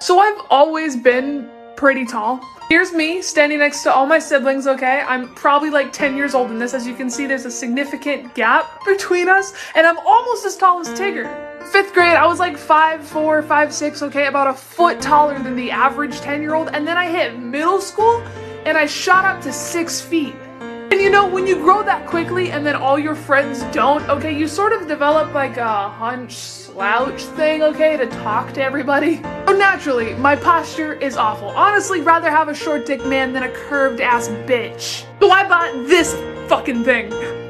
So I've always been pretty tall. Here's me standing next to all my siblings, okay? I'm probably like 10 years old in this. As you can see, there's a significant gap between us, and I'm almost as tall as Tigger. 5th grade, I was like 5'4", 5'6", okay? About a foot taller than the average 10-year-old, and then I hit middle school, and I shot up to 6 feet. And you know, when you grow that quickly and then all your friends don't, okay, you sort of develop like a hunch slouch thing, okay, to talk to everybody. So naturally, my posture is awful. Honestly, rather have a short dick man than a curved ass bitch. So I bought this fucking thing.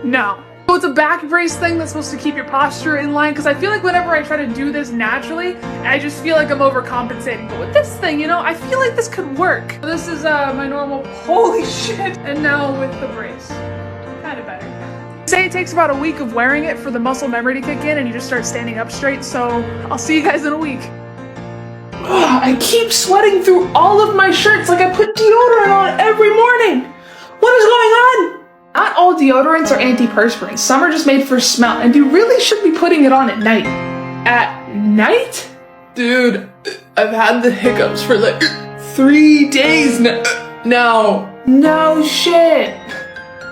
No. So it's a back brace thing that's supposed to keep your posture in line, because I feel like whenever I try to do this naturally, I just feel like I'm overcompensating. But with this thing, you know, I feel like this could work. This is my normal, holy shit, and now with the brace. Kind of better. Say it takes about a week of wearing it for the muscle memory to kick in and you just start standing up straight, so I'll see you guys in a week. Ugh, I keep sweating through all of my shirts like I put deodorant on every morning. What is going on? Not all deodorants are antiperspirants. Some are just made for smell, and you really should be putting it on at night. At night? Dude, I've had the hiccups for like 3 days now. No shit.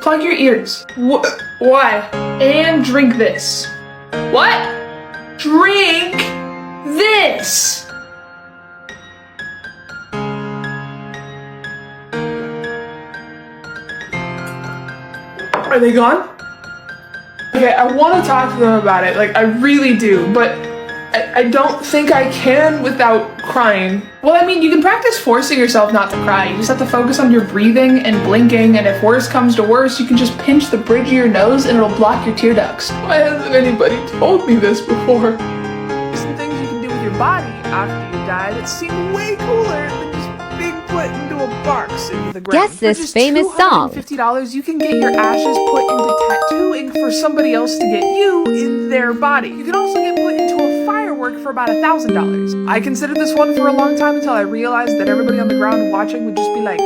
Plug your ears. Why? And drink this. What? Drink this. Are they gone? Okay, I want to talk to them about it, like I really do, but I don't think I can without crying. Well, I mean, you can practice forcing yourself not to cry. You just have to focus on your breathing and blinking, and if worse comes to worse, you can just pinch the bridge of your nose and it'll block your tear ducts. Why hasn't anybody told me this before? There's some things you can do with your body after you die that seem way cooler than just being put into a box into the ground. Guess this famous song. For just $250, you can get your ashes put into tattooing for somebody else to get you in their body. You can also get put into a firework for about $1,000. I considered this one for a long time until I realized that everybody on the ground watching would just be like,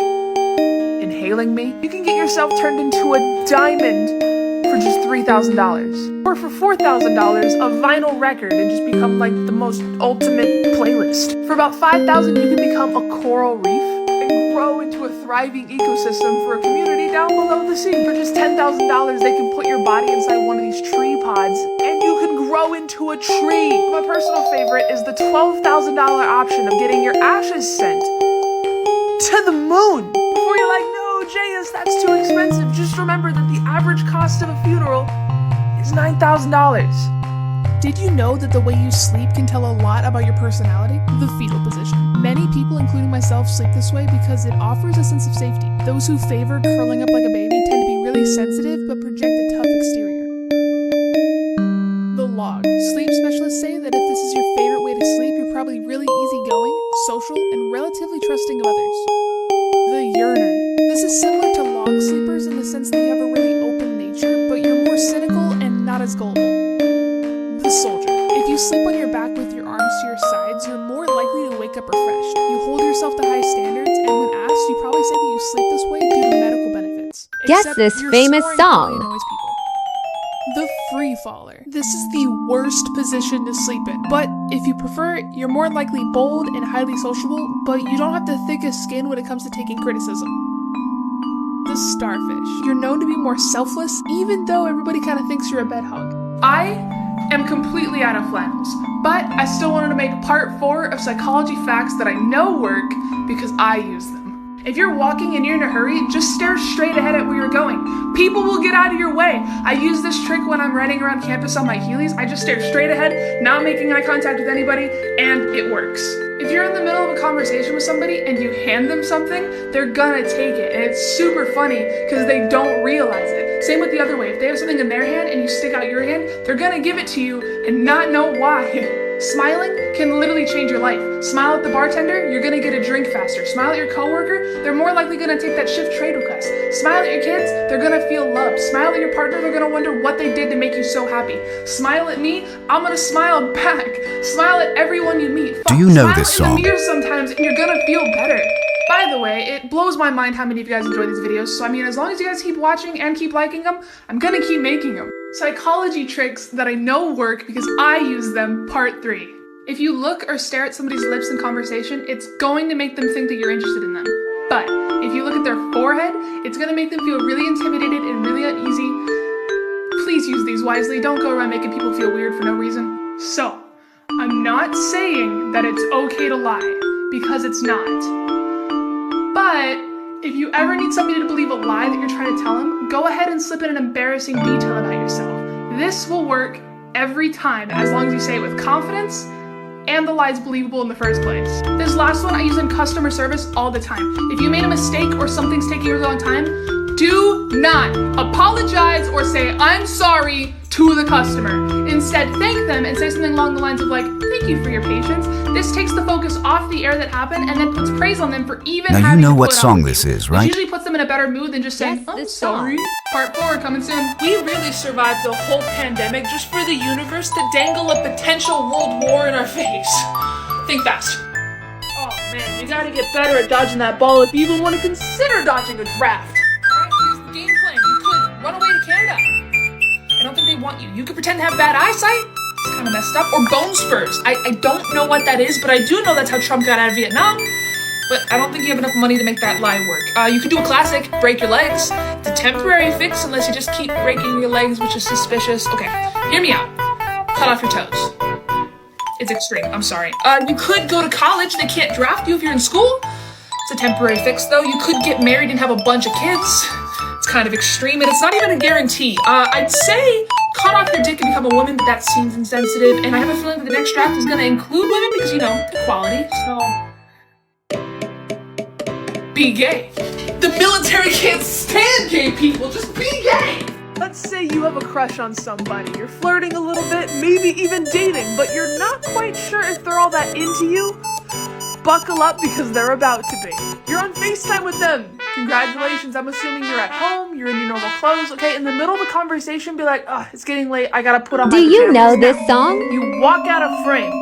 inhaling me. You can get yourself turned into a diamond for just $3,000. Or for $4,000, a vinyl record and just become like the most ultimate playlist. For about $5,000, you can become a coral reef and grow into a thriving ecosystem for a community down below the sea. For just $10,000, they can put your body inside one of these tree pods and you can grow into a tree. My personal favorite is the $12,000 option of getting your ashes sent to the moon. Before you're like, no, Jayus, that's too expensive. Just remember that the average cost of a funeral is $9,000. Did you know that the way you sleep can tell a lot about your personality? The fetal position. Many people, including myself, sleep this way because it offers a sense of safety. Those who favor curling up like a baby tend to be really sensitive but project a tough exterior. The log. Sleep specialists say that if this is your favorite way to sleep, you're probably really easygoing, social, and relatively trusting of others. The yearner. This is similar to log sleepers in the sense that you have a really open nature, but you're more cynical and not as gullible. The soldier. If you sleep on your back with your arms to your sides, you're more likely to wake up refreshed. You hold yourself to high standards, and when asked, you probably say that you sleep this way due to medical benefits. Guess this famous song. The free faller. This is the worst position to sleep in, but if you prefer it, you're more likely bold and highly sociable, but you don't have the thickest skin when it comes to taking criticism. The starfish. You're known to be more selfless, even though everybody kind of thinks you're a bed hug. I am completely out of flannels, but I still wanted to make part 4 of psychology facts that I know work because I use them. If you're walking and you're in a hurry, just stare straight ahead at where you're going. People will get out of your way. I use this trick when I'm running around campus on my Heelys. I just stare straight ahead, not making eye contact with anybody, and it works. If you're in the middle of a conversation with somebody and you hand them something, they're gonna take it, and it's super funny because they don't realize it. Same with the other way. If they have something in their hand and you stick out your hand, they're gonna give it to you and not know why. Smiling can literally change your life. Smile at the bartender, you're gonna get a drink faster. Smile at your coworker, they're more likely gonna take that shift trade request. Smile at your kids, they're gonna feel loved. Smile at your partner, they're gonna wonder what they did to make you so happy. Smile at me, I'm gonna smile back. Smile at everyone you meet. Do you know this song? Smile in the song? mirror sometimes and you're gonna feel better. By the way, it blows my mind how many of you guys enjoy these videos, so I mean, as long as you guys keep watching and keep liking them, I'm gonna keep making them. Psychology tricks that I know work because I use them, part 3. If you look or stare at somebody's lips in conversation, it's going to make them think that you're interested in them. But if you look at their forehead, it's going to make them feel really intimidated and really uneasy. Please use these wisely. Don't go around making people feel weird for no reason. So, I'm not saying that it's okay to lie, because it's not. But if you ever need somebody to believe a lie that you're trying to tell them, go ahead and slip in an embarrassing detail about yourself. This will work every time, as long as you say it with confidence and the lie's believable in the first place. This last one I use in customer service all the time. If you made a mistake or something's taking a really long time, do not apologize or say, "I'm sorry," to the customer. Instead, thank them and say something along the lines of like, "Thank you for your patience." This takes the focus off the error that happened and then puts praise on them for even Now having you know to what put up song with this you, is, right? Which usually puts them in a better mood than just saying, Yes, "I'm this song. sorry." Part 4 coming soon. We really survived the whole pandemic just for the universe to dangle a potential world war in our face. Think fast. Oh man, you gotta get better at dodging that ball if you even want to consider dodging a draft. Alright, here's the game plan. You could run away to Canada. I don't think they want you. You could pretend to have bad eyesight. It's kind of messed up. Or bone spurs. I don't know what that is, but I do know that's how Trump got out of Vietnam. But I don't think you have enough money to make that lie work. You could do a classic, break your legs. It's a temporary fix unless you just keep breaking your legs, which is suspicious. Okay, hear me out. Cut off your toes. It's extreme, I'm sorry. You could go to college. They can't draft you if you're in school. It's a temporary fix though. You could get married and have a bunch of kids. It's kind of extreme and it's not even a guarantee. I'd say cut off your dick and become a woman, but that seems insensitive. And I have a feeling that the next draft is gonna include women because, you know, equality, so... Be gay. The military can't stand gay people, just be gay! Let's say you have a crush on somebody. You're flirting a little bit, maybe even dating, but you're not quite sure if they're all that into you. Buckle up because they're about to be. You're on FaceTime with them. Congratulations, I'm assuming you're at home, you're in your normal clothes, okay? In the middle of the conversation, be like, "Oh, it's getting late, I gotta put on my Do you pajamas know now." this song? You walk out of frame.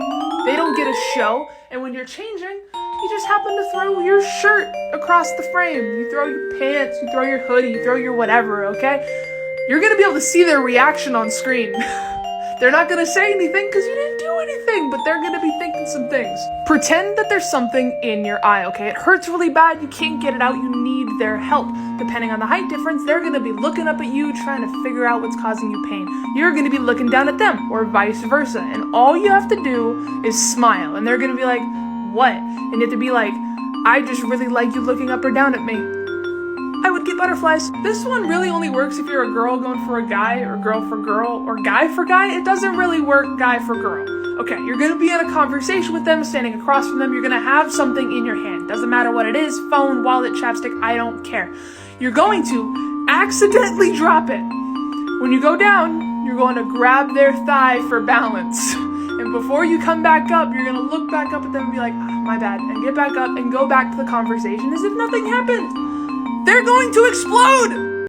They don't get a show, and when you're changing, you just happen to throw your shirt across the frame. You throw your pants, you throw your hoodie, you throw your whatever, okay? You're gonna be able to see their reaction on screen. They're not gonna say anything because you didn't do anything, but they're gonna be thinking some things. Pretend that there's something in your eye, okay? It hurts really bad, you can't get it out, you need their help. Depending on the height difference, they're gonna be looking up at you, trying to figure out what's causing you pain. You're gonna be looking down at them, or vice versa. And all you have to do is smile, and they're gonna be like, "What?" And you have to be like, "I just really like you looking up or down at me." I would get butterflies. This one really only works if you're a girl going for a guy, or girl for girl, or guy for guy. It doesn't really work guy for girl. Okay, you're gonna be in a conversation with them, standing across from them. You're gonna have something in your hand. Doesn't matter what it is, phone, wallet, chapstick, I don't care. You're going to accidentally drop it. When you go down, you're going to grab their thigh for balance. And before you come back up, you're gonna look back up at them and be like, "Ah, my bad," and get back up and go back to the conversation as if nothing happened. They're going to explode!